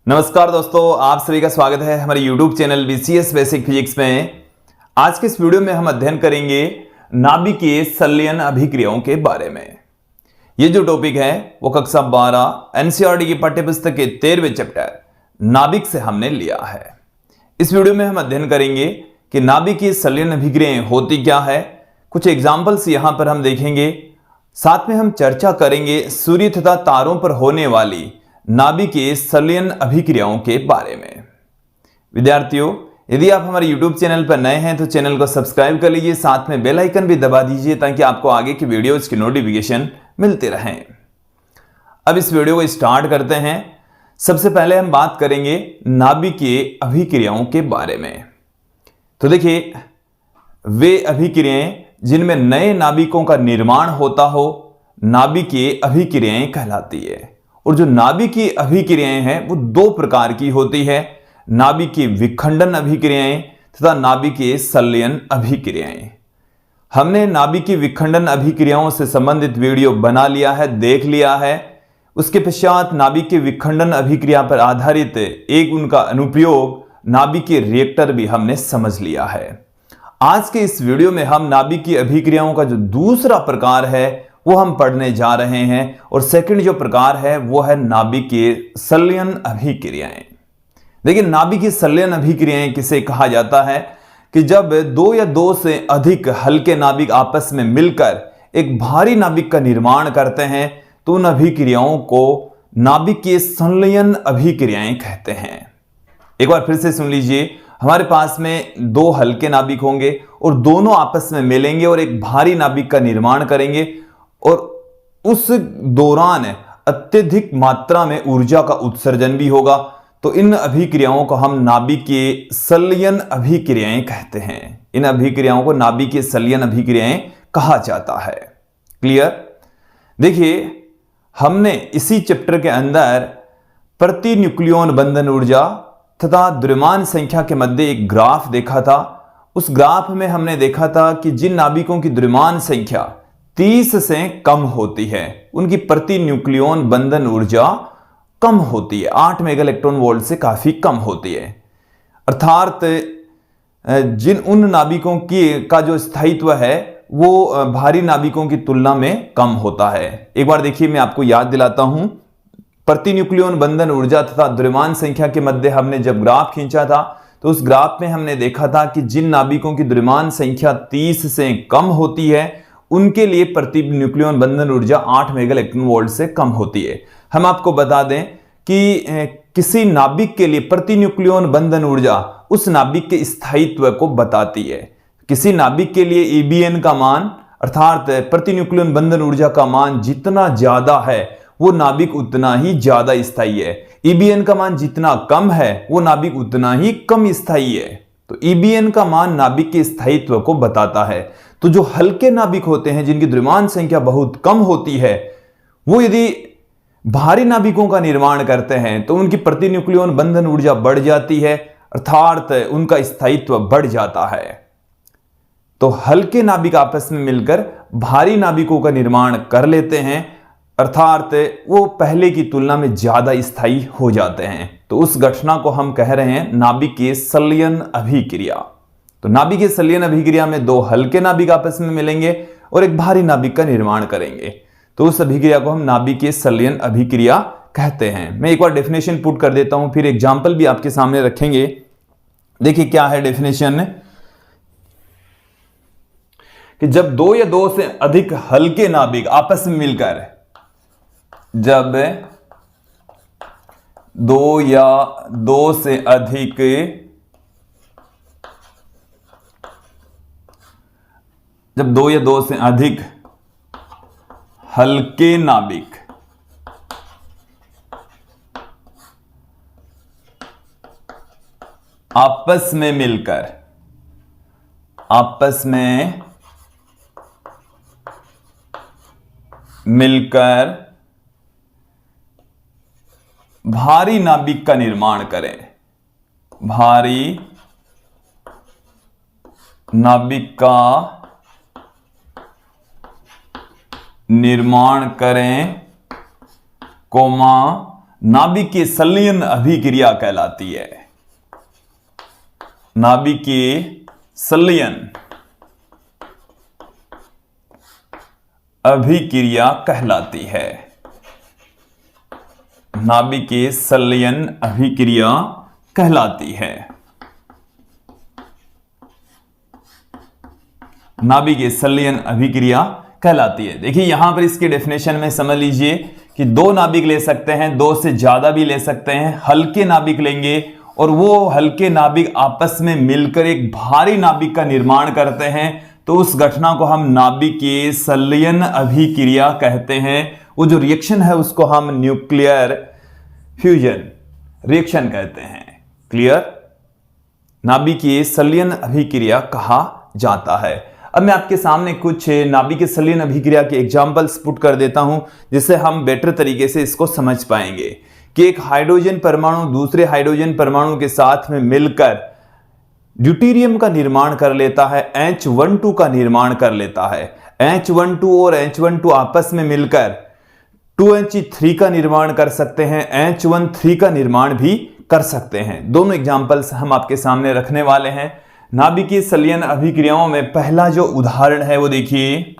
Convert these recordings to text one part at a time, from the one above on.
नमस्कार दोस्तों, आप सभी का स्वागत है हमारे YouTube channel BCS basic physics में। आज के इस वीडियो में हम अध्ययन करेंगे नाभिकीय संलयन अभिक्रियाओं के बारे में। ये जो टॉपिक है वो कक्षा 12 NCERT की पाठ्यपुस्तक के 13वें चैप्टर नाभिक से हमने लिया है। इस वीडियो में हम अध्ययन करेंगे कि नाभिकीय संलयन अभिक्रियाएं होती क्या है। कुछ एग्जाम्पल्स यहां पर हम देखेंगे, साथ में हम चर्चा करेंगे सूर्य तथा तारों पर होने वाली नाभिकीय संलयन अभिक्रियाओं के बारे में। विद्यार्थियों, यदि आप हमारे YouTube चैनल पर नए हैं तो चैनल को सब्सक्राइब कर लीजिए, साथ में बेल आइकन भी दबा दीजिए ताकि आपको आगे की वीडियोज की नोटिफिकेशन मिलते रहें। अब इस वीडियो को स्टार्ट करते हैं। सबसे पहले हम बात करेंगे नाभिकीय अभिक्रियाओं के बारे में। तो देखिए, वे अभिक्रियाएं जिनमें नए नाभिकों का निर्माण होता हो नाभिकीय अभिक्रियाएं कहलाती है। और जो नाभिकीय अभिक्रियाएं हैं वो दो प्रकार की होती है, नाभिकीय विखंडन अभिक्रियाएं तथा नाभिकीय संलयन अभिक्रियाएं। हमने नाभिकीय विखंडन अभिक्रियाओं से संबंधित वीडियो बना लिया है, देख लिया है। उसके पश्चात नाभिकीय विखंडन अभिक्रिया पर आधारित एक उनका अनुप्रयोग नाभिकीय रिएक्टर भी हमने समझ लिया है। आज के इस वीडियो में हम नाभिकीय अभिक्रियाओं का जो दूसरा प्रकार है वो हम पढ़ने जा रहे हैं, और सेकंड जो प्रकार है वो है नाभिकीय संलयन अभिक्रियाएं। देखिए, नाभिकीय संलयन अभिक्रियाएं किसे कहा जाता है कि जब दो या दो से अधिक हल्के नाभिक आपस में मिलकर एक भारी नाभिक का निर्माण करते हैं तो उन अभिक्रियाओं को नाभिकीय संलयन अभिक्रियाएं कहते हैं। एक बार फिर से सुन लीजिए, हमारे पास में दो हल्के नाभिक होंगे और दोनों आपस में मिलेंगे और एक भारी नाभिक का निर्माण करेंगे, और उस दौरान अत्यधिक मात्रा में ऊर्जा का उत्सर्जन भी होगा। तो इन अभिक्रियाओं को हम नाभिकीय संलयन अभिक्रियाएं कहते हैं। इन अभिक्रियाओं को नाभिकीय संलयन अभिक्रियाएं कहा जाता है। क्लियर? देखिए, हमने इसी चैप्टर के अंदर प्रति न्यूक्लियन बंधन ऊर्जा तथा द्रव्यमान संख्या के मध्य एक ग्राफ देखा था। उस ग्राफ में हमने देखा था कि जिन नाभिकों की द्रव्यमान संख्या 30 से कम होती है उनकी प्रति न्यूक्लियन बंधन ऊर्जा कम होती है, 8 मेगा इलेक्ट्रॉन वोल्ट से काफी कम होती है। अर्थात जिन उन नाभिकों की का जो स्थायित्व है वो भारी नाभिकों की तुलना में कम होता है। एक बार देखिए, मैं आपको याद दिलाता हूं, प्रति न्यूक्लियन बंधन ऊर्जा तथा द्रव्यमान संख्या के मध्य हमने जब ग्राफ खींचा था तो उस ग्राफ में हमने देखा था कि जिन नाभिकों की द्रव्यमान संख्या 30 से कम होती है उनके लिए प्रति न्यूक्लियन बंधन ऊर्जा 8 मेगा इलेक्ट्रॉन वोल्ट से कम होती है। हम आपको बता दें कि किसी नाभिक के लिए प्रति न्यूक्लियन बंधन ऊर्जा उस नाभिक के स्थायित्व को बताती है। किसी नाभिक के लिए EBN का मान अर्थात प्रति न्यूक्लियन बंधन ऊर्जा का मान जितना ज्यादा है वो नाभिक उतना ही ज्यादा स्थायी है। EBN का मान जितना कम है वो नाभिक उतना ही कम स्थायी है। तो EBN का मान नाभिक के स्थायित्व को बताता है। तो जो हल्के नाभिक होते हैं जिनकी द्रव्यमान संख्या बहुत कम होती है वो यदि भारी नाभिकों का निर्माण करते हैं तो उनकी प्रति न्यूक्लियन बंधन ऊर्जा बढ़ जाती है, अर्थात उनका स्थायित्व बढ़ जाता है। तो हल्के नाभिक आपस में मिलकर भारी नाभिकों का निर्माण कर लेते हैं, अर्थात वो पहले की तुलना में ज्यादा स्थायी हो जाते हैं। तो उस घटना को हम कह रहे हैं नाभिकीय संलयन अभिक्रिया। तो नाभिकीय संलयन अभिक्रिया में दो हल्के नाभिक आपस में मिलेंगे और एक भारी नाभिक का निर्माण करेंगे, तो उस अभिक्रिया को हम नाभिकीय संलयन अभिक्रिया कहते हैं। मैं एक बार डेफिनेशन पुट कर देता हूं, फिर एग्जांपल भी आपके सामने रखेंगे। देखिए क्या है डेफिनेशन, कि जब दो या दो से अधिक हल्के नाभिक आपस में मिलकर जब दो या दो से अधिक हल्के नाभिक आपस में मिलकर भारी नाभिक का निर्माण करें, भारी नाभिक का निर्माण करें, कोमा नाभिकीय संलयन अभिक्रिया कहलाती है। नाभिकीय संलयन अभिक्रिया कहलाती है। नाभिकीय संलयन अभिक्रिया कहलाती है। नाभिकीय संलयन अभिक्रिया कहलाती है। देखिए यहां पर इसके डेफिनेशन में समझ लीजिए कि दो नाभिक ले सकते हैं, दो से ज्यादा भी ले सकते हैं, हल्के नाभिक लेंगे और वो हल्के नाभिक आपस में मिलकर एक भारी नाभिक का निर्माण करते हैं, तो उस घटना को हम नाभिकीय संलयन अभिक्रिया कहते हैं। वो जो रिएक्शन है उसको हम न्यूक्लियर फ्यूजन रिएक्शन कहते हैं। क्लियर? नाभिकीय संलयन अभिक्रिया कहा जाता है। अब मैं आपके सामने कुछ नाभिकीय संलयन अभिक्रिया के एग्जांपल्स पुट कर देता हूं, जिससे हम बेटर तरीके से इसको समझ पाएंगे कि एक हाइड्रोजन परमाणु दूसरे हाइड्रोजन परमाणु के साथ में मिलकर ड्यूटेरियम का निर्माण कर लेता है, H12 का निर्माण कर लेता है। H12 और H12 आपस में मिलकर 2He3 का निर्माण कर सकते हैं, H13 का निर्माण भी कर सकते हैं। दोनों एग्जांपल्स हम आपके सामने रखने वाले हैं। नाभिकीय संलयन अभिक्रियाओं में पहला जो उदाहरण है वो देखिए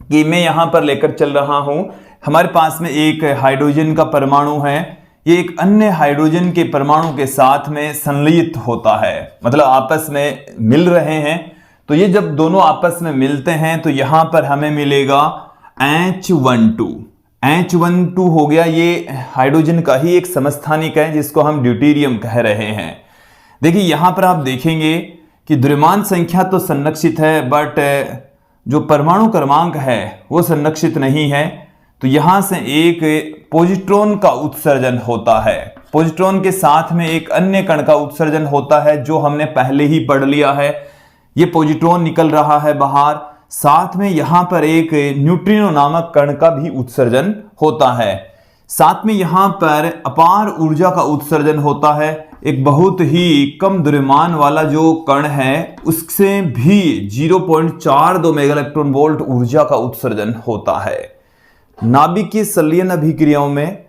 कि मैं यहां पर लेकर चल रहा हूं। हमारे पास में एक हाइड्रोजन का परमाणु है, ये एक अन्य हाइड्रोजन के परमाणु के साथ में संलयित होता है, मतलब आपस में मिल रहे हैं। तो ये जब दोनों आपस में मिलते हैं तो यहां पर हमें मिलेगा H12। H12 हो गया, ये हाइड्रोजन का ही एक समस्थानिक है जिसको हम ड्यूटेरियम कह रहे हैं। देखिए यहां पर आप देखेंगे कि द्रव्यमान संख्या तो संरक्षित है, बट जो परमाणु क्रमांक है वो संरक्षित नहीं है। तो यहां से एक पॉजिट्रॉन का उत्सर्जन होता है, पॉजिट्रॉन के साथ में एक अन्य कण का उत्सर्जन होता है जो हमने पहले ही पढ़ लिया है। ये पॉजिट्रॉन निकल रहा है बाहर, साथ में यहां पर एक न्यूट्रिनो नामक कण का भी उत्सर्जन होता है। साथ में यहां पर अपार ऊर्जा का उत्सर्जन होता है। एक बहुत ही कम द्रव्यमान वाला जो कण है उससे भी 0.42 मेगा इलेक्ट्रॉन वोल्ट ऊर्जा का उत्सर्जन होता है। नाभिकीय संलयन अभिक्रियाओं में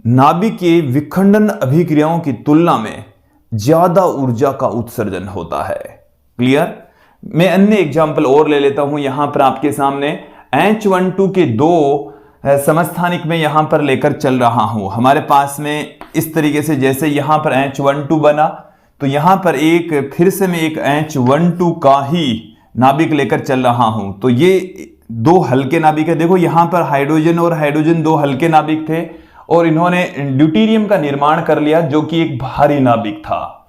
नाभिकीय विखंडन अभिक्रियाओं की तुलना में ज्यादा ऊर्जा का उत्सर्जन होता है। क्लियर? मैं अन्य एग्जांपल और ले लेता हूं यहां पर आपके सामने। H12 के दो समस्थानिक में यहां पर लेकर चल रहा हूं। हमारे पास में इस तरीके से जैसे यहां पर H12 बना, तो यहां पर एक फिर से मैं एक H12 का ही नाभिक लेकर चल रहा हूं। तो ये दो हल्के नाभिक है। देखो यहां पर हाइड्रोजन और हाइड्रोजन दो हल्के नाभिक थे और इन्होंने ड्यूटेरियम का निर्माण कर लिया जो कि एक भारी नाभिक था।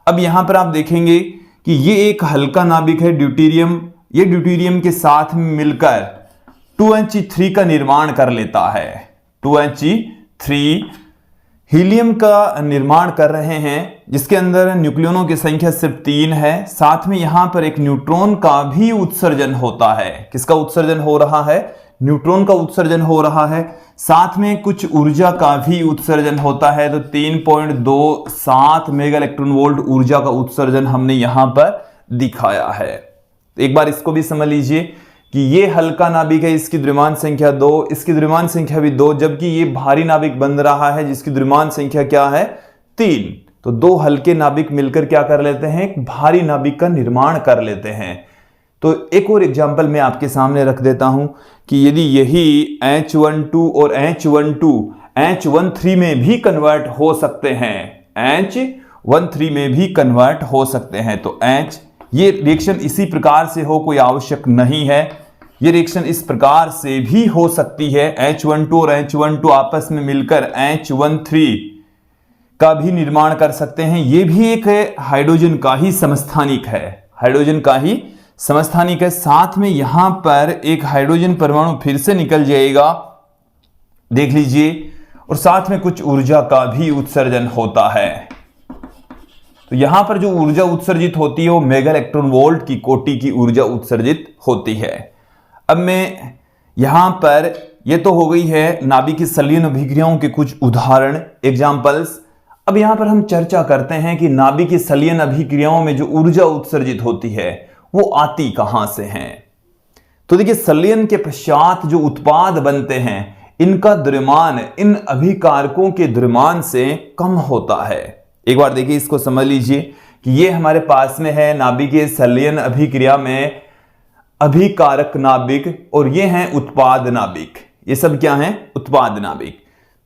अब यहां पर आप देखेंगे कि ये एक हल्का नाभिक है ड्यूटेरियम, ये ड्यूटेरियम के साथ में मिलकर 2He3 का निर्माण कर लेता है। 2He3 हीलियम का निर्माण कर रहे हैं जिसके अंदर न्यूक्लियनों की संख्या सिर्फ 3 है। साथ में यहां पर एक न्यूट्रॉन का भी उत्सर्जन होता है। किसका उत्सर्जन हो रहा है? न्यूट्रॉन का उत्सर्जन हो रहा है। साथ में कुछ ऊर्जा का भी उत्सर्जन होता है। तो 3.27 मेगा इलेक्ट्रॉन वोल्ट ऊर्जा का उत्सर्जन हमने यहां पर दिखाया है। एक बार इसको भी समझ लीजिए कि ये हल्का नाभिक है, इसकी द्रव्यमान संख्या 2, इसकी द्रव्यमान संख्या भी 2, जबकि ये भारी नाभिक बन रहा है जिसकी द्रव्यमान संख्या क्या है? 3। तो दो हल्के नाभिक मिलकर क्या कर लेते हैं? एक भारी नाभिक का निर्माण कर लेते हैं। तो एक और एग्जांपल मैं आपके सामने रख देता हूं कि यदि यही H12 और H12 H13 में भी कन्वर्ट हो सकते हैं, H13 में भी कन्वर्ट हो सकते हैं। तो ये रिएक्शन इसी प्रकार से हो कोई आवश्यक नहीं है, ये रिएक्शन इस प्रकार से भी हो सकती है। H12 और H12 आपस में मिलकर H13 का भी निर्माण कर सकते हैं। ये भी एक हाइड्रोजन का ही समस्थानिक है, हाइड्रोजन का ही समस्थानिक है। साथ में यहां पर एक हाइड्रोजन परमाणु फिर से निकल जाएगा, देख लीजिए, और साथ में कुछ ऊर्जा का भी उत्सर्जन होता है। तो यहां पर जो ऊर्जा उत्सर्जित होती है वो मेगा इलेक्ट्रॉन वोल्ट की कोटि की ऊर्जा उत्सर्जित होती है। अब मैं यहां पर ये तो हो गई है नाभिकीय संलयन अभिक्रियाओं के कुछ उदाहरण एग्जांपल्स। अब यहां पर हम चर्चा करते हैं कि नाभिकीय संलयन अभिक्रियाओं में जो ऊर्जा उत्सर्जित होती है वो आती कहां से है। तो देखिए संलयन के पश्चात जो उत्पाद बनते हैं इनका द्रव्यमान इन अभिकारकों के द्रव्यमान से कम होता है। एक बार देखिए, इसको समझ लीजिए कि ये हमारे पास में है नाभिकीय संलयन अभिक्रिया में अभिकारक नाभिक और ये हैं उत्पाद नाभिक। ये सब क्या हैं? उत्पाद नाभिक।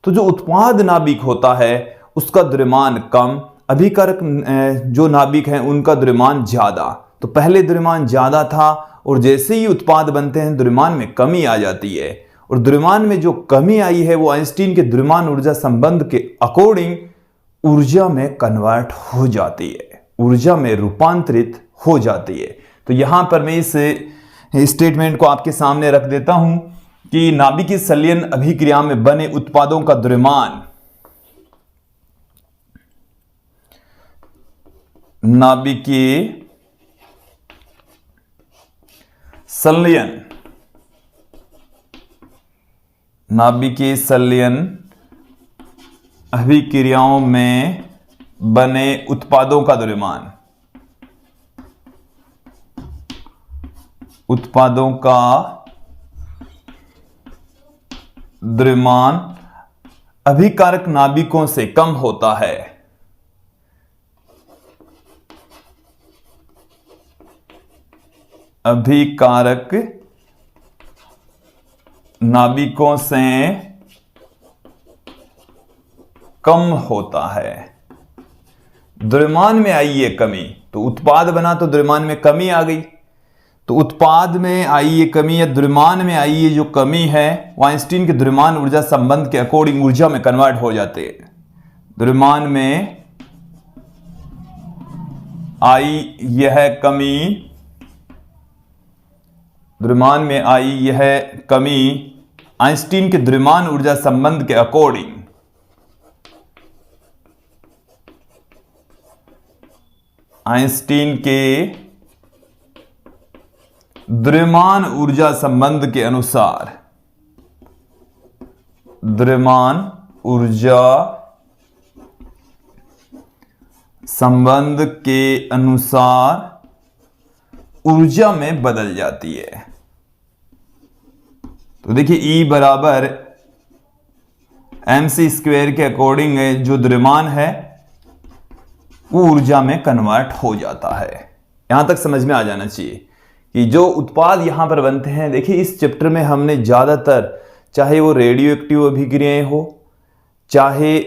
तो जो उत्पाद नाभिक होता है उसका द्रव्यमान कम, अभिकारक जो नाभिक हैं उनका द्रव्यमान ज्यादा। तो पहले द्रव्यमान ज्यादा था और जैसे ही उत्पाद बनते हैं द्रव्यमान में कमी आ जाती है, और द्रव्यमान में जो कमी आई है वो आइंस्टीन के द्रव्यमान ऊर्जा संबंध के अकॉर्डिंग ऊर्जा में कन्वर्ट हो जाती है, ऊर्जा में रूपांतरित हो जाती है। तो यहां पर मैं इस स्टेटमेंट को आपके सामने रख देता हूं कि नाभिकीय संलयन अभिक्रिया में बने उत्पादों का द्रव्यमान, नाभिकीय संलयन अभिक्रियाओं में बने उत्पादों का द्रव्यमान, उत्पादों का द्रव्यमान अभिकारक नाभिकों से कम होता है। अभिकारक नाभिकों से कम होता है। द्रव्यमान में आई ये कमी, तो उत्पाद बना तो द्रव्यमान में कमी आ गई। तो उत्पाद में आई ये कमी या द्रव्यमान में आई ये जो कमी है वो आइंस्टीन के द्रव्यमान ऊर्जा संबंध के अकॉर्डिंग ऊर्जा में कन्वर्ट हो जाते हैं। द्रव्यमान में आई यह कमी, द्रव्यमान में आई यह कमी आइंस्टीन के द्रव्यमान ऊर्जा संबंध के अकॉर्डिंग आइंस्टीन के द्रव्यमान ऊर्जा संबंध के अनुसार, द्रव्यमान ऊर्जा संबंध के अनुसार ऊर्जा में बदल जाती है। तो देखिए E बराबर mc² के अकॉर्डिंग जो द्रव्यमान है वो ऊर्जा में कन्वर्ट हो जाता है। यहां तक समझ में आ जाना चाहिए कि जो उत्पाद यहां पर बनते हैं, देखिए इस चैप्टर में हमने ज्यादातर, चाहे वो रेडियो एक्टिव अभिक्रियाएं हो, चाहे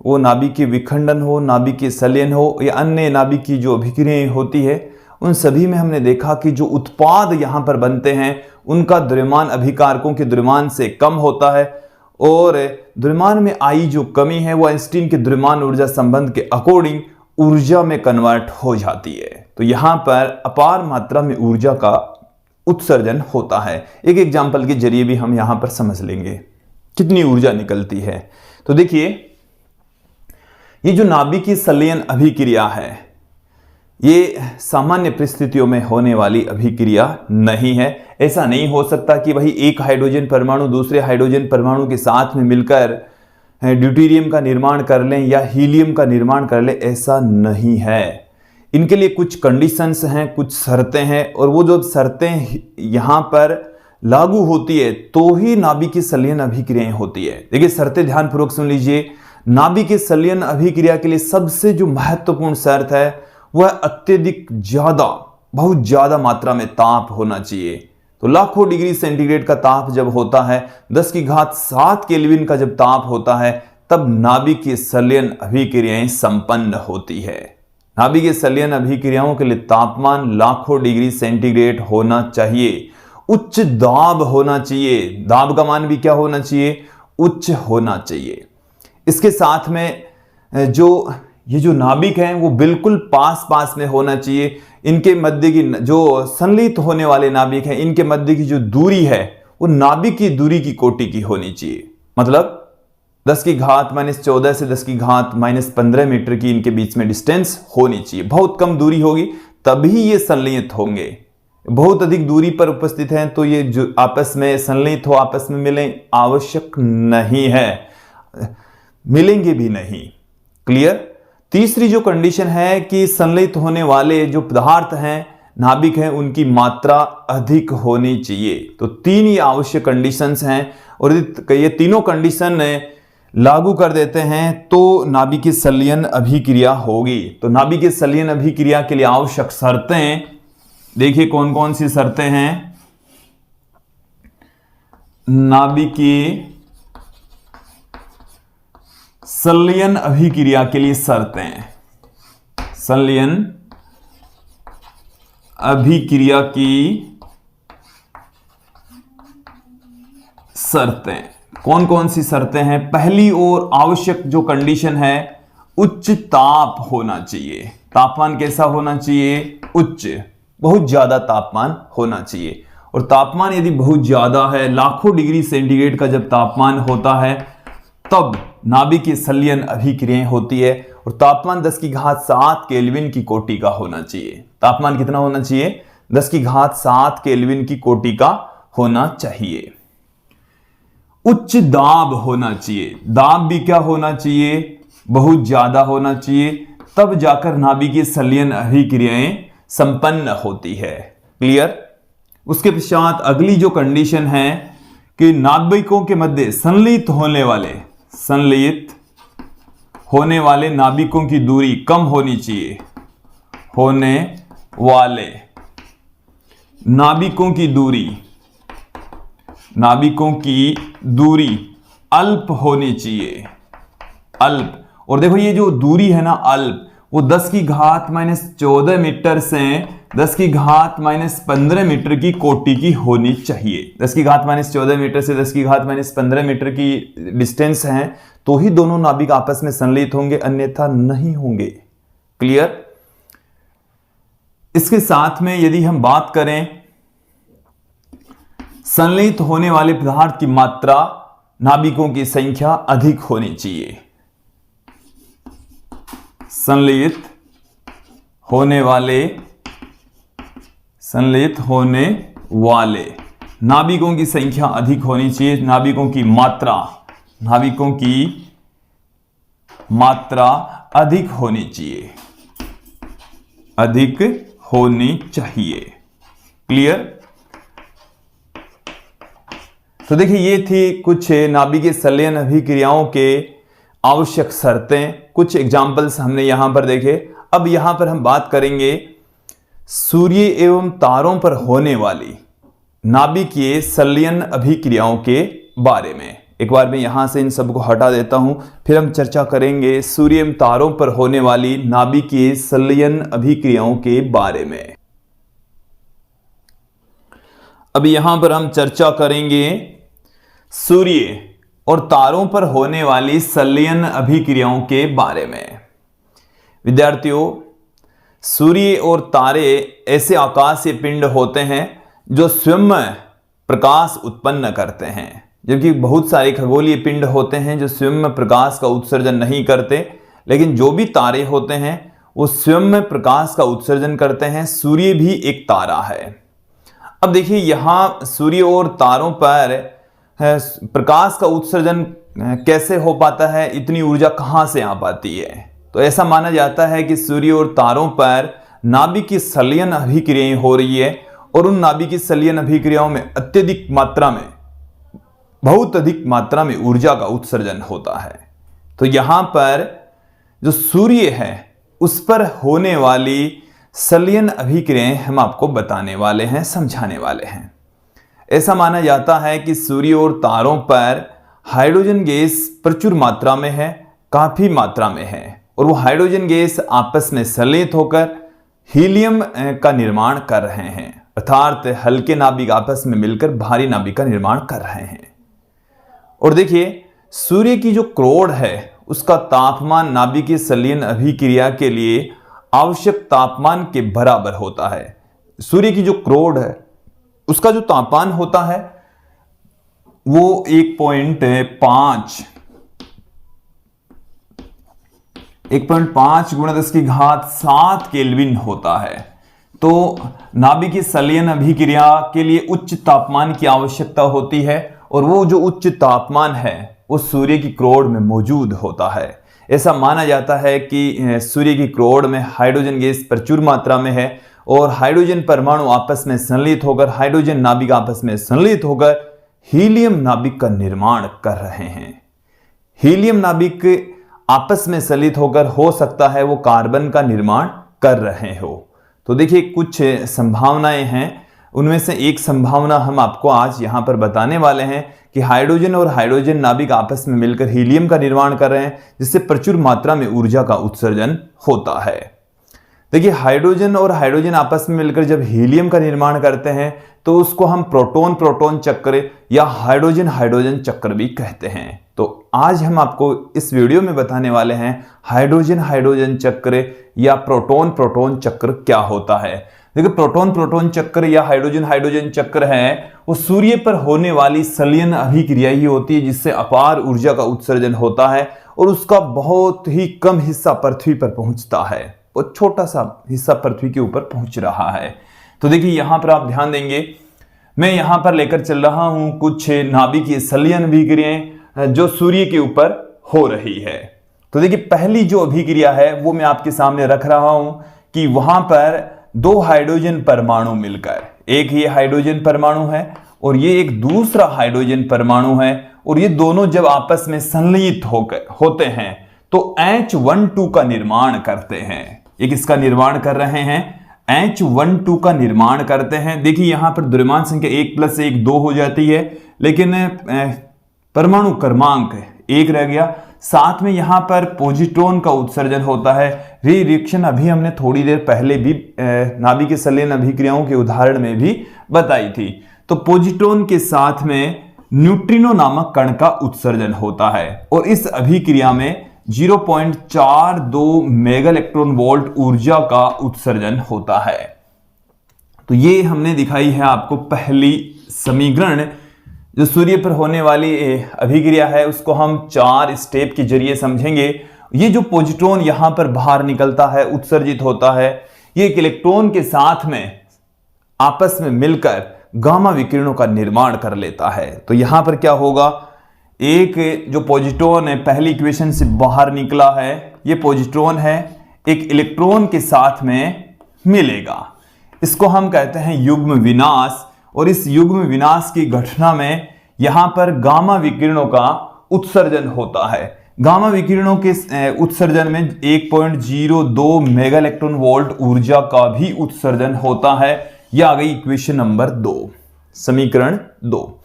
वो नाभिकीय विखंडन हो, नाभिकीय संलयन हो या अन्य नाभिकीय जो अभिक्रियाएं होती है, उन सभी में हमने देखा कि जो उत्पाद यहां पर बनते हैं उनका द्रव्यमान अभिकारकों के द्रव्यमान से कम होता है, और द्रव्यमान में आई जो कमी है वो आइंस्टीन के द्रव्यमान ऊर्जा संबंध के अकॉर्डिंग ऊर्जा में कन्वर्ट हो जाती है। तो यहां पर अपार मात्रा में ऊर्जा का उत्सर्जन होता है। एक एग्जाम्पल के जरिए भी हम यहां पर समझ लेंगे कितनी ऊर्जा निकलती है। तो देखिए, ये जो नाभिकीय संलयन अभिक्रिया है ये सामान्य परिस्थितियों में होने वाली अभिक्रिया नहीं है। ऐसा नहीं हो सकता कि भाई एक हाइड्रोजन परमाणु दूसरे हाइड्रोजन परमाणु के साथ में मिलकर ड्यूटेरियम का निर्माण कर लें या हीलियम का निर्माण कर लें, ऐसा नहीं है। इनके लिए कुछ कंडीशंस हैं, कुछ शर्तें हैं, और वो जो शर्तें यहां पर लागू होती है तो ही नाभिकीय संलयन अभिक्रियाएं होती है। देखिए शर्तें ध्यानपूर्वक सुन लीजिए। नाभिकीय संलयन अभिक्रिया के लिए सबसे जो महत्वपूर्ण शर्त है वह अत्यधिक ज्यादा, बहुत ज्यादा मात्रा में ताप होना चाहिए। तो लाखों डिग्री सेंटीग्रेड का ताप जब होता है, 10⁷ केल्विन का जब ताप होता है, तब नाभिकीय संलयन अभिक्रियाएं संपन्न होती है। नाभिकीय संलयन अभिक्रियाओं के लिए तापमान लाखों डिग्री सेंटीग्रेड होना चाहिए, उच्च दाब होना चाहिए। दाब का मान भी क्या होना चाहिए? उच्च होना चाहिए। इसके साथ में ये जो नाभिक हैं वो बिल्कुल पास पास में होना चाहिए। इनके मध्य की जो संलित होने वाले नाभिक हैं, इनके मध्य की जो दूरी है वो नाभिक की दूरी की कोटि की होनी चाहिए। मतलब 10⁻⁻14 से 10⁻−15 मीटर की इनके बीच में डिस्टेंस होनी चाहिए। बहुत कम दूरी होगी तभी ये संलयित होंगे। बहुत अधिक दूरी पर उपस्थित हैं तो ये जो आपस में संलयित हो, आपस में मिलें, आवश्यक नहीं है, मिलेंगे भी नहीं। क्लियर? तीसरी जो कंडीशन है कि संलयित होने वाले जो पदार्थ हैं नाभिक हैं उनकी मात्रा अधिक होनी चाहिए। तो 3 ये आवश्यक कंडीशंस हैं और ये तीनों कंडीशन लागू कर देते हैं तो नाभिकीय संलयन अभिक्रिया होगी। तो नाभिकीय संलयन अभिक्रिया के लिए आवश्यक शर्तें देखिए कौन कौन सी शर्तें हैं। नाभिकीय संलयन अभिक्रिया के लिए शर्तें, संलयन अभिक्रिया की शर्तें कौन कौन सी शर्तें हैं। पहली और आवश्यक जो कंडीशन है, उच्च ताप होना चाहिए। तापमान कैसा होना चाहिए? उच्च, बहुत ज्यादा तापमान होना चाहिए। और तापमान यदि बहुत ज्यादा है, लाखों डिग्री सेंटीग्रेड का जब तापमान होता है तब नाभिकीय संलयन अभिक्रियाएं होती है। और तापमान 10⁷ केल्विन की कोटि का होना चाहिए। तापमान कितना होना चाहिए? 10⁷ केल्विन की कोटि का होना चाहिए। उच्च दाब होना चाहिए। दाब भी क्या होना चाहिए? बहुत ज्यादा होना चाहिए, तब जाकर नाभिकीय संलयन अभिक्रियाएं संपन्न होती है। क्लियर? उसके पश्चात अगली जो कंडीशन है कि नाभिकों के मध्य संलयित होने वाले नाभिकों की दूरी कम होनी चाहिए। होने वाले नाभिकों की दूरी अल्प होनी चाहिए। अल्प, और देखो ये जो दूरी है ना अल्प, वो 10⁻14 मीटर से 10⁻15 मीटर की कोटि की होनी चाहिए। 10⁻14 मीटर से 10⁻15 मीटर की डिस्टेंस है तो ही दोनों नाभिक आपस में संलयित होंगे, अन्यथा नहीं होंगे। क्लियर? इसके साथ में यदि हम बात करें संलयित होने वाले पदार्थ की मात्रा, नाभिकों की संख्या अधिक होनी चाहिए। संलयित होने वाले नाभिकों की संख्या अधिक होनी चाहिए। नाभिकों की मात्रा अधिक होनी चाहिए। क्लियर? तो देखिए ये थी कुछ नाभिकीय संलयन अभिक्रियाओं के आवश्यक शर्तें, कुछ एग्जाम्पल्स हमने यहां पर देखे। अब यहां पर हम बात करेंगे सूर्य एवं तारों पर होने वाली नाभिकीय संलयन अभिक्रियाओं के बारे में। एक बार मैं यहां से इन सबको हटा देता हूं, फिर हम चर्चा करेंगे सूर्य एवं तारों पर होने वाली नाभिकीय संलयन अभिक्रियाओं के बारे में। अब यहां पर हम चर्चा करेंगे सूर्य और तारों पर होने वाली संलयन अभिक्रियाओं के बारे में। विद्यार्थियों, सूर्य और तारे ऐसे आकाशीय पिंड होते हैं जो स्वयं प्रकाश उत्पन्न करते हैं, जबकि बहुत सारे खगोलीय पिंड होते हैं जो स्वयं प्रकाश का उत्सर्जन नहीं करते, लेकिन जो भी तारे होते हैं वो स्वयं प्रकाश का उत्सर्जन करते हैं। सूर्य भी एक तारा है। अब देखिए यहां सूर्य और तारों पर प्रकाश का उत्सर्जन कैसे हो पाता है, इतनी ऊर्जा कहां से आ पाती है? तो ऐसा माना जाता है कि सूर्य और तारों पर नाभिकीय संलयन अभिक्रियाएं हो रही है और उन नाभिकीय संलयन अभिक्रियाओं में बहुत अधिक मात्रा में ऊर्जा का उत्सर्जन होता है। तो यहां पर जो सूर्य है उस पर होने वाली संलयन अभिक्रियाएं हम आपको बताने वाले हैं, समझाने वाले हैं। ऐसा माना जाता है कि सूर्य और तारों पर हाइड्रोजन गैस प्रचुर मात्रा में है, काफी मात्रा में है, और वो हाइड्रोजन गैस आपस में संलयित होकर हीलियम का निर्माण कर रहे हैं, अर्थात हल्के नाभिक आपस में मिलकर भारी नाभिक का निर्माण कर रहे हैं। और देखिए सूर्य की जो क्रोड है उसका तापमान नाभिकीय संलयन अभिक्रिया के लिए आवश्यक तापमान के बराबर होता है। सूर्य की जो क्रोड है उसका जो तापमान होता है वो 1.5 × 10⁷ केल्विन होता है। तो नाभिकीय संलयन अभिक्रिया के लिए उच्च तापमान की आवश्यकता होती है और वो जो उच्च तापमान है वो सूर्य की क्रोड में मौजूद होता है। ऐसा माना जाता है कि सूर्य की क्रोड में हाइड्रोजन गैस प्रचुर मात्रा में है और हाइड्रोजन परमाणु आपस में संलित होकर, हाइड्रोजन नाभिक आपस में संलित होकर हीलियम नाभिक का निर्माण कर रहे हैं। हीलियम नाभिक आपस में संलित होकर हो सकता है वो कार्बन का निर्माण कर रहे हो। तो देखिए कुछ संभावनाएं हैं, उनमें से एक संभावना हम आपको आज यहां पर बताने वाले हैं कि हाइड्रोजन और हाइड्रोजन नाभिक आपस में मिलकर हीलियम का निर्माण कर रहे हैं, जिससे प्रचुर मात्रा में ऊर्जा का उत्सर्जन होता है। देखिए हाइड्रोजन और हाइड्रोजन आपस में मिलकर जब हीलियम का निर्माण करते हैं तो उसको हम प्रोटॉन प्रोटॉन चक्र या हाइड्रोजन हाइड्रोजन चक्र भी कहते हैं। तो आज हम आपको इस वीडियो में बताने वाले हैं हाइड्रोजन हाइड्रोजन चक्र या प्रोटॉन प्रोटॉन चक्र क्या होता है। देखिए प्रोटॉन प्रोटॉन चक्र या हाइड्रोजन हाइड्रोजन चक्र है वो सूर्य पर होने वाली संलयन अभिक्रिया ही होती है, जिससे अपार ऊर्जा का उत्सर्जन होता है और उसका बहुत ही कम हिस्सा पृथ्वी पर पहुंचता है, वो छोटा सा हिस्सा पृथ्वी के ऊपर पहुंच रहा है। तो देखिए यहां पर आप ध्यान देंगे, मैं यहां पर लेकर चल रहा हूं कुछ नाभिकीय संलयन अभिक्रियाएं जो सूर्य के ऊपर हो रही है। तो देखिए पहली जो अभिक्रिया है वो मैं आपके सामने रख रहा हूं कि वहां पर दो हाइड्रोजन परमाणु मिलकर, एक ये हाइड्रोजन परमाणु है और ये एक दूसरा हाइड्रोजन परमाणु है, और ये दोनों जब आपस में संलयित होते हैं तो H12 का निर्माण करते हैं। ये किसका निर्माण कर रहे हैं? H12 का निर्माण करते हैं। देखिए यहां पर द्रव्यमान संख्या 1 + 1 2 हो जाती है, लेकिन परमाणु क्रमांक 1 रह गया। साथ में यहां पर पॉजिट्रॉन का उत्सर्जन होता है। रिएक्शन अभी हमने थोड़ी देर पहले भी नाभिकीय संलयन अभिक्रियाओं के उदाहरण में भी बताई थी। तो पॉजिट्रॉन के साथ में न्यूट्रिनो नामक कण का उत्सर्जन होता है और इस अभिक्रिया में 0.42 मेगा इलेक्ट्रॉन वोल्ट ऊर्जा का उत्सर्जन होता है। तो ये हमने दिखाई है आपको पहली समीकरण। जो सूर्य पर होने वाली अभिक्रिया है उसको हम 4 स्टेप के जरिए समझेंगे। ये जो पॉजिट्रॉन यहां पर बाहर निकलता है, उत्सर्जित होता है, ये एक इलेक्ट्रॉन के साथ में आपस में मिलकर गामा विकिरणों का निर्माण कर लेता है। तो यहां पर क्या होगा, एक जो पॉजिट्रॉन है पहली इक्वेशन से बाहर निकला है, ये पॉजिट्रॉन है, एक इलेक्ट्रॉन के साथ में मिलेगा। इसको हम कहते हैं युग्म विनाश, और इस युग्म विनाश की घटना में यहां पर गामा विकिरणों का उत्सर्जन होता है। गामा विकिरणों के उत्सर्जन में 1.02 मेगा इलेक्ट्रॉन वोल्ट ऊर्जा का भी उत्सर्जन होता है। यह आ गई इक्वेशन नंबर 2, समीकरण 2।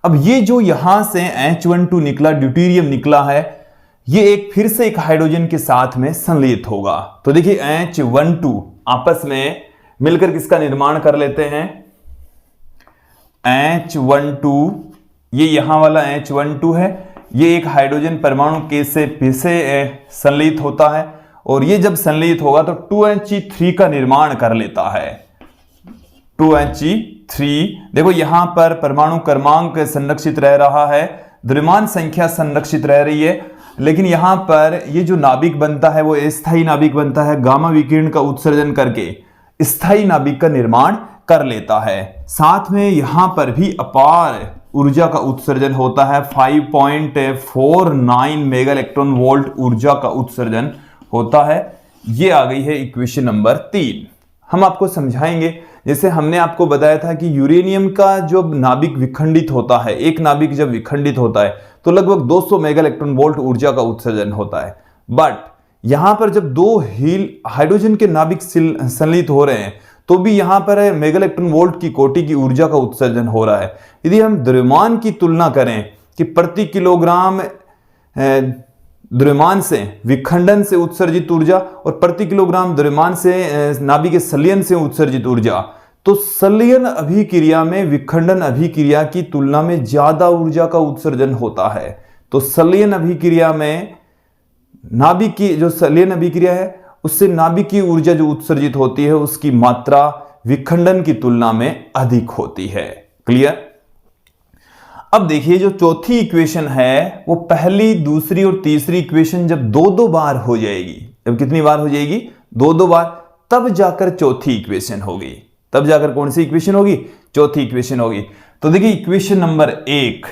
अब ये जो यहां से H12 निकला, ड्यूटेरियम निकला है, ये एक फिर से एक हाइड्रोजन के साथ में संलयित होगा। तो देखिए H12 आपस में मिलकर किसका निर्माण कर लेते हैं? H12, ये यहां वाला H12 है, ये एक हाइड्रोजन परमाणु के से फिर से संलयित होता है, और ये जब संलयित होगा तो 2He3 का निर्माण कर लेता है। 2He3, देखो यहां पर परमाणु क्रमांक संरक्षित रह रहा है, द्रव्यमान संख्या संरक्षित रह रही है, लेकिन यहां पर ये जो नाभिक बनता है वो अस्थायी नाभिक बनता है, गामा विकिरण का उत्सर्जन करके स्थायी नाभिक का निर्माण कर लेता है। साथ में यहां पर भी अपार ऊर्जा का उत्सर्जन होता है, 5.49 मेगा इलेक्ट्रॉन वोल्ट ऊर्जा का उत्सर्जन होता है। ये आ गई है इक्वेशन नंबर 3। हम आपको समझाएंगे, जैसे हमने आपको बताया था कि यूरेनियम का जब नाभिक विखंडित होता है, एक नाभिक जब विखंडित होता है तो लगभग 200 मेगा इलेक्ट्रॉन वोल्ट ऊर्जा का उत्सर्जन होता है। बट यहां पर जब दो हाइड्रोजन के नाभिक संलयित हो रहे हैं तो भी यहां पर मेगा इलेक्ट्रॉन वोल्ट की कोटि की ऊर्जा का उत्सर्जन हो रहा है। यदि हम द्रव्यमान की तुलना करें कि प्रति किलोग्राम द्रव्यमान से विखंडन से उत्सर्जित ऊर्जा और प्रति किलोग्राम द्रव्यमान से नाभिकीय संलयन से उत्सर्जित ऊर्जा, तो संलयन अभिक्रिया में विखंडन अभिक्रिया की तुलना में ज्यादा ऊर्जा का उत्सर्जन होता है। तो संलयन अभिक्रिया में नाभिक की जो संलयन अभिक्रिया है उससे नाभिक की ऊर्जा जो उत्सर्जित होती है उसकी मात्रा विखंडन की तुलना में अधिक होती है। क्लियर? अब देखिए जो चौथी इक्वेशन है वो पहली, दूसरी और तीसरी इक्वेशन जब दो बार हो जाएगी, जब कितनी बार हो जाएगी? दो बार, तब जाकर चौथी इक्वेशन होगी। तब जाकर कौन सी इक्वेशन होगी? चौथी इक्वेशन होगी। तो देखिए इक्वेशन नंबर 1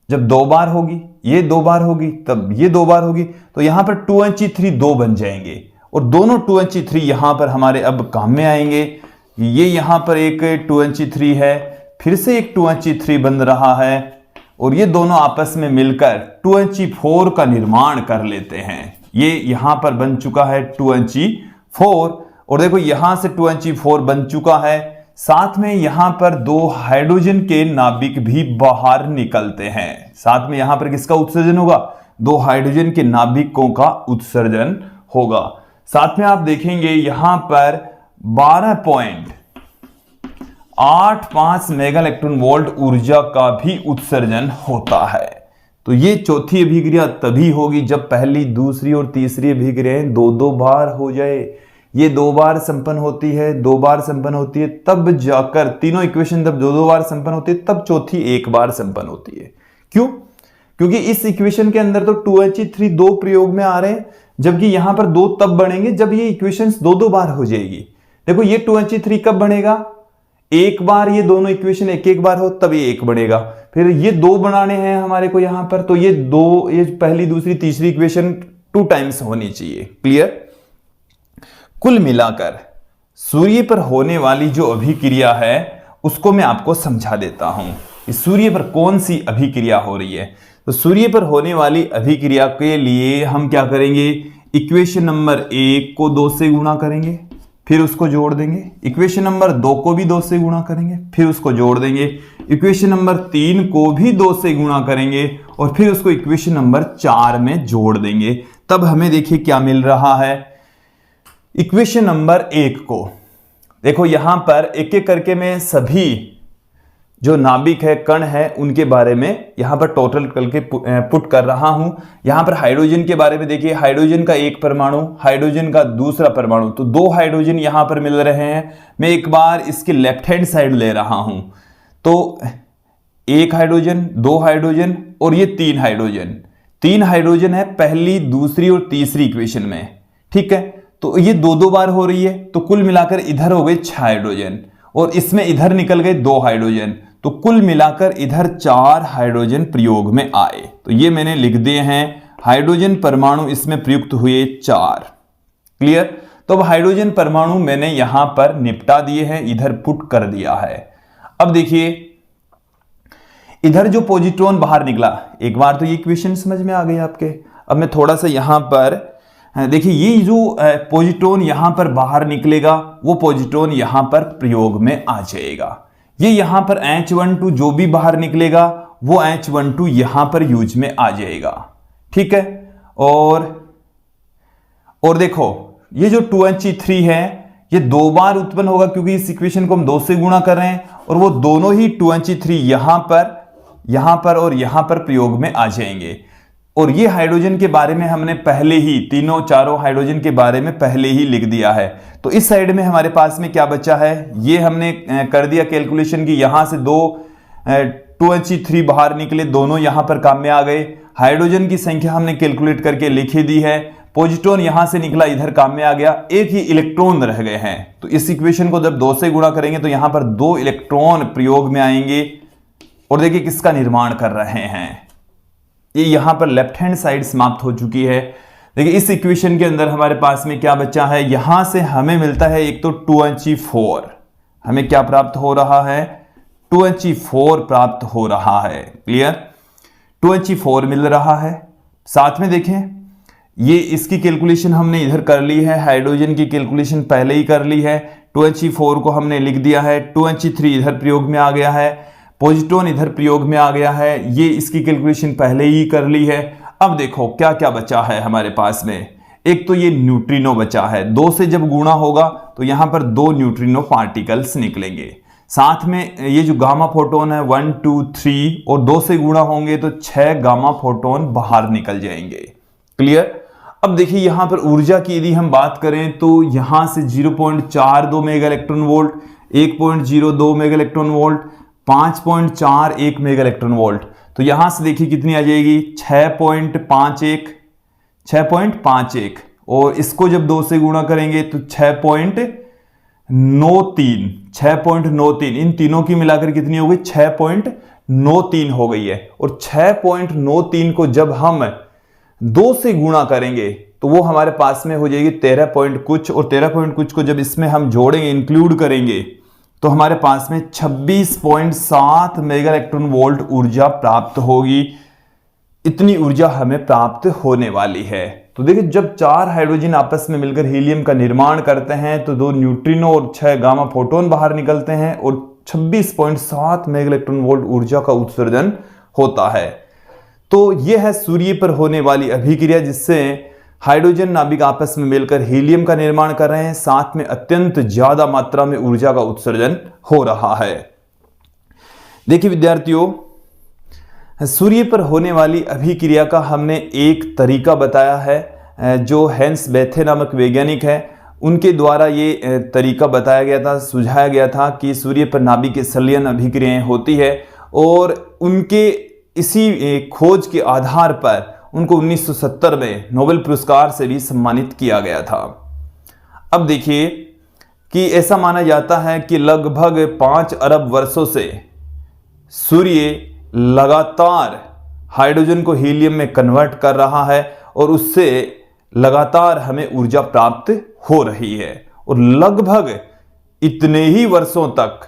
जब 2 बार होगी, ये 2 बार होगी, तब ये 2 बार होगी, तो यहां पर 2He3 2 बन जाएंगे और दोनों 2He3 यहां पर हमारे अब काम में आएंगे। ये यहां पर एक 2He3 है, फिर से एक 2He3 बन रहा है और ये दोनों आपस में मिलकर 2He4 का निर्माण कर लेते हैं। ये यहां पर बन चुका है 2He4 और देखो यहां से 2He4 बन चुका है, साथ में यहां पर दो हाइड्रोजन के नाभिक भी बाहर निकलते हैं। साथ में यहां पर किसका उत्सर्जन होगा? दो हाइड्रोजन के नाभिकों का उत्सर्जन होगा। साथ में आप देखेंगे यहां पर 12.85 मेगा इलेक्ट्रॉन वोल्ट ऊर्जा का भी उत्सर्जन होता है। तो ये चौथी अभिक्रिया तभी होगी जब पहली, दूसरी और तीसरी अभिक्रियाएं दो बार हो जाए। ये 2 बार संपन्न होती है, 2 बार संपन्न होती है, तब जाकर तीनों इक्वेशन जब 2 बार संपन्न होती है तब चौथी 1 बार संपन्न होती है। क्यों? क्योंकि इस इक्वेशन के अंदर तो 2He3 2 प्रयोग में आ रहे हैं, जबकि यहां पर 2 तब बनेंगे जब ये इक्वेशंस 2 बार हो जाएगी। देखो ये 2He3 कब बनेगा? एक बार ये दोनों इक्वेशन एक बार हो तब ये 1 बनेगा। फिर ये 2 बनाने हैं हमारे को यहां पर, तो ये पहली, दूसरी, तीसरी इक्वेशन 2 टाइम्स होनी चाहिए। क्लियर? कुल मिलाकर सूर्य पर होने वाली जो अभिक्रिया है उसको मैं आपको समझा देता हूं। इस सूर्य पर कौन सी अभिक्रिया हो रही है? तो सूर्य पर होने वाली अभिक्रिया के लिए हम क्या करेंगे? इक्वेशन नंबर 1 को 2 से गुणा करेंगे, फिर उसको जोड़ देंगे। इक्वेशन नंबर 2 को भी 2 से गुणा करेंगे, फिर उसको जोड़ देंगे। इक्वेशन नंबर 3 को भी 2 से गुणा करेंगे और फिर उसको इक्वेशन नंबर 4 में जोड़ देंगे। तब हमें देखिए क्या मिल रहा है। इक्वेशन नंबर 1 को देखो, यहां पर एक एक करके मैं सभी जो नाभिक है, कण है, उनके बारे में यहां पर टोटल करके पुट कर रहा हूं। यहां पर हाइड्रोजन के बारे में देखिए, हाइड्रोजन का एक परमाणु, हाइड्रोजन का दूसरा परमाणु, तो 2 हाइड्रोजन यहां पर मिल रहे हैं। मैं एक बार इसके लेफ्ट हैंड साइड ले रहा हूं, तो 1 हाइड्रोजन, 2 हाइड्रोजन और ये 3 हाइड्रोजन। 3 हाइड्रोजन है पहली, दूसरी और तीसरी इक्वेशन में। ठीक है, तो ये 2 बार हो रही है, तो कुल मिलाकर इधर हो गए 6 हाइड्रोजन और इसमें इधर निकल गए 2 हाइड्रोजन, तो कुल मिलाकर इधर 4 हाइड्रोजन प्रयोग में आए। तो ये मैंने लिख दिए हैं, हाइड्रोजन परमाणु इसमें प्रयुक्त हुए 4। क्लियर? तो अब हाइड्रोजन परमाणु मैंने यहां पर निपटा दिए हैं, इधर पुट कर दिया है। अब देखिए इधर जो पॉजिट्रॉन बाहर निकला, एक बार तो ये इक्वेशन समझ में आ गई आपके। अब मैं थोड़ा सा यहां पर देखिए, ये जो पॉजिट्रॉन यहां पर बाहर निकलेगा वो पॉजिट्रॉन यहां पर प्रयोग में आ जाएगा। ये यहां पर H12 जो भी बाहर निकलेगा वो H12 यहां पर यूज में आ जाएगा। ठीक है, और देखो ये जो 2He3 है ये 2 बार उत्पन्न होगा, क्योंकि इस इक्वेशन को हम 2 से गुणा कर रहे हैं और वो दोनों ही 2He3 यहां पर और यहां पर प्रयोग में आ जाएंगे। और ये हाइड्रोजन के बारे में हमने पहले ही, तीनों चारों हाइड्रोजन के बारे में पहले ही लिख दिया है। तो इस साइड में हमारे पास में क्या बचा है, ये हमने कर दिया कैलकुलेशन की। यहां से 2He3 बाहर निकले, दोनों यहां पर काम में आ गए। हाइड्रोजन की संख्या हमने कैलकुलेट करके लिख दी है। पॉजिट्रॉन यहां से निकला, इधर काम में आ गया, एक ही इलेक्ट्रॉन रह गए हैं। तो इस इक्वेशन को जब 2 से गुणा करेंगे तो यहां पर 2 इलेक्ट्रॉन प्रयोग में आएंगे। और देखिए किसका निर्माण कर रहे हैं, ये यहां पर लेफ्ट हैंड साइड समाप्त हो चुकी है। देखिए इस इक्वेशन के अंदर हमारे पास में क्या बचा है, यहां से हमें मिलता है एक तो 2He4, हमें क्या प्राप्त हो रहा है, 2He4 प्राप्त हो रहा है। क्लियर? 2He4 मिल रहा है। साथ में देखें ये इसकी कैलकुलेशन हमने इधर कर ली है, हाइड्रोजन की कैलकुलेशन पहले ही कर ली है। 2He4 को हमने लिख दिया है, 2He3 इधर प्रयोग में आ गया है, पॉजिट्रॉन इधर प्रयोग में आ गया है, ये इसकी कैलकुलेशन पहले ही कर ली है। अब देखो क्या क्या बचा है हमारे पास में। एक तो ये न्यूट्रिनो बचा है, 2 से जब गुणा होगा तो यहां पर 2 न्यूट्रिनो पार्टिकल्स निकलेंगे। साथ में ये जो गामा फोटोन है 1 2 3 और 2 से गुणा होंगे तो 6 गामा फोटोन बाहर निकल जाएंगे। क्लियर? अब देखिए यहां पर ऊर्जा की यदि हम बात करें तो यहां से 0.42 mega electron volt, 1.02 mega electron volt, 5.41 mega electron volt, तो यहां से देखिए कितनी आ जाएगी 6.51 और इसको जब 2 से गुणा करेंगे तो 6.93, इन तीनों की मिलाकर कितनी हो गई 6.93 हो गई है। और 6.93 को जब हम 2 से गुणा करेंगे तो वो हमारे पास में हो जाएगी 13 पॉइंट कुछ, और 13 पॉइंट कुछ को जब इसमें हम जोड़ेंगे, इंक्लूड करेंगे, तो हमारे पास में 26.7 मेगा इलेक्ट्रॉन वोल्ट ऊर्जा प्राप्त होगी। इतनी ऊर्जा हमें प्राप्त होने वाली है। तो देखिए, जब 4 हाइड्रोजन आपस में मिलकर हीलियम का निर्माण करते हैं तो 2 न्यूट्रिनो और 6 गामा फोटोन बाहर निकलते हैं और 26.7 मेगा इलेक्ट्रॉन वोल्ट ऊर्जा का उत्सर्जन होता है। तो यह है सूर्य पर होने वाली अभिक्रिया, जिससे हाइड्रोजन नाभिक आपस में मिलकर हीलियम का निर्माण कर रहे हैं, साथ में अत्यंत ज्यादा मात्रा में ऊर्जा का उत्सर्जन हो रहा है। देखिए विद्यार्थियों, सूर्य पर होने वाली अभिक्रिया का हमने एक तरीका बताया है, जो हेंस बेथे नामक वैज्ञानिक है, उनके द्वारा ये तरीका बताया गया था, सुझाया गया था कि सूर्य पर नाभिक की संलयन अभिक्रियाएं होती है, और उनके इसी खोज के आधार पर उनको 1970 में नोबेल पुरस्कार से भी सम्मानित किया गया था। अब देखिए कि ऐसा माना जाता है कि लगभग 5 अरब वर्षों से सूर्य लगातार हाइड्रोजन को हीलियम में कन्वर्ट कर रहा है और उससे लगातार हमें ऊर्जा प्राप्त हो रही है, और लगभग इतने ही वर्षों तक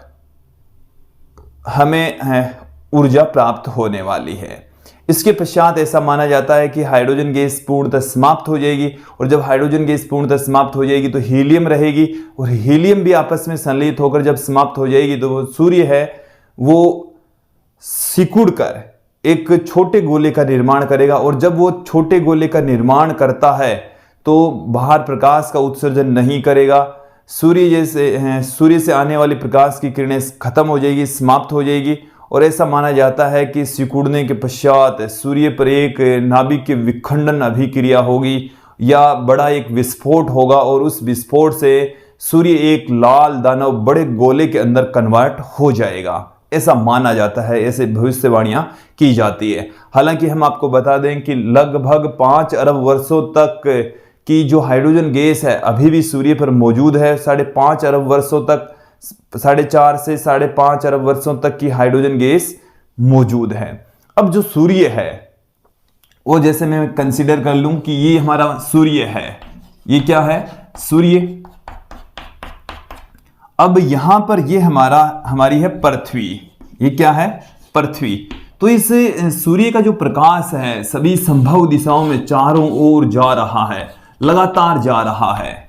हमें ऊर्जा प्राप्त होने वाली है। इसके पश्चात ऐसा माना जाता है कि हाइड्रोजन गैस पूर्णतः समाप्त हो जाएगी, और जब हाइड्रोजन गैस पूर्णतः समाप्त हो जाएगी तो हीलियम रहेगी, और हीलियम भी आपस में संलयित होकर जब समाप्त हो जाएगी तो वो सूर्य है वो सिकुड़ कर एक छोटे गोले का निर्माण करेगा, और जब वो छोटे गोले का निर्माण करता है तो बाहर प्रकाश का उत्सर्जन नहीं करेगा। सूर्य से आने वाली प्रकाश की किरणें खत्म हो जाएगी, समाप्त हो जाएगी, और ऐसा माना जाता है कि सिकुड़ने के पश्चात सूर्य पर एक नाभिक के विखंडन अभिक्रिया होगी या बड़ा एक विस्फोट होगा, और उस विस्फोट से सूर्य एक लाल दानव बड़े गोले के अंदर कन्वर्ट हो जाएगा, ऐसा माना जाता है, ऐसे भविष्यवाणियां की जाती है। हालांकि हम आपको बता दें कि लगभग 5 अरब वर्षों तक की जो हाइड्रोजन गैस है अभी भी सूर्य पर मौजूद है। 5.5 अरब वर्षों तक, 4.5 से 5.5 अरब वर्षों तक की हाइड्रोजन गैस मौजूद है। अब जो सूर्य है वो, जैसे मैं कंसीडर कर लूं कि ये हमारा सूर्य है, ये क्या है? सूर्य। अब यहां पर ये हमारी है पृथ्वी। ये क्या है? पृथ्वी। तो इस सूर्य का जो प्रकाश है सभी संभव दिशाओं में चारों ओर जा रहा है, लगातार जा रहा है।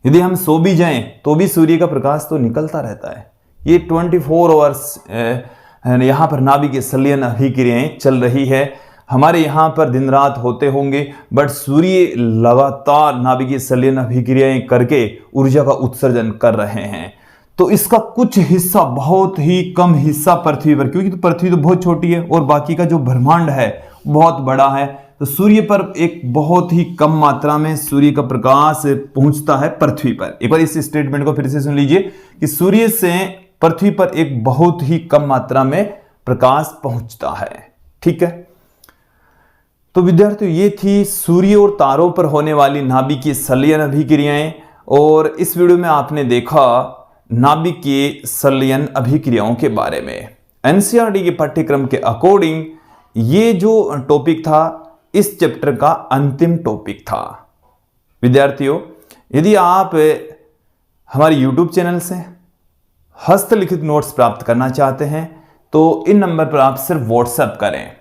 यदि हम सो भी जाएं तो भी सूर्य का प्रकाश तो निकलता रहता है। ये 24 आवर्स यहाँ पर नाभिकीय संलयन अभिक्रियाएं चल रही है। हमारे यहाँ पर दिन रात होते होंगे, बट सूर्य लगातार नाभिकीय संलयन अभिक्रियाएं करके ऊर्जा का उत्सर्जन कर रहे हैं। तो इसका कुछ हिस्सा, बहुत ही कम हिस्सा पृथ्वी पर, क्योंकि तो पृथ्वी तो बहुत छोटी है और बाकी का जो ब्रह्मांड है बहुत बड़ा है, तो सूर्य पर एक बहुत ही कम मात्रा में सूर्य का प्रकाश पहुंचता है पृथ्वी पर। एक बार इस स्टेटमेंट को फिर से सुन लीजिए कि सूर्य से पृथ्वी पर एक बहुत ही कम मात्रा में प्रकाश पहुंचता है। ठीक है, तो विद्यार्थियों ये थी सूर्य और तारों पर होने वाली नाभिकीय संलयन अभिक्रियाएं, और इस वीडियो में आपने देखा नाभिकीय संलयन अभिक्रियाओं के बारे में। एनसीईआरटी के पाठ्यक्रम के अकॉर्डिंग ये जो टॉपिक था इस चैप्टर का अंतिम टॉपिक था। विद्यार्थियों, यदि आप हमारे YouTube चैनल से हस्तलिखित नोट्स प्राप्त करना चाहते हैं तो इन नंबर पर आप सिर्फ व्हाट्सएप करें।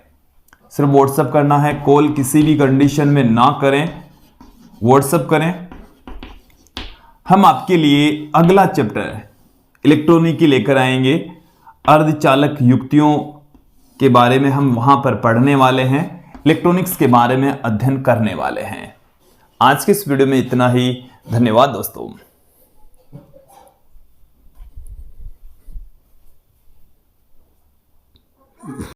सिर्फ व्हाट्सएप करना है, कॉल किसी भी कंडीशन में ना करें, व्हाट्सएप करें। हम आपके लिए अगला चैप्टर इलेक्ट्रॉनिकी लेकर आएंगे। अर्धचालक युक्तियों के बारे में हम वहां पर पढ़ने वाले हैं, इलेक्ट्रॉनिक्स के बारे में अध्ययन करने वाले हैं। आज के इस वीडियो में इतना ही। धन्यवाद दोस्तों।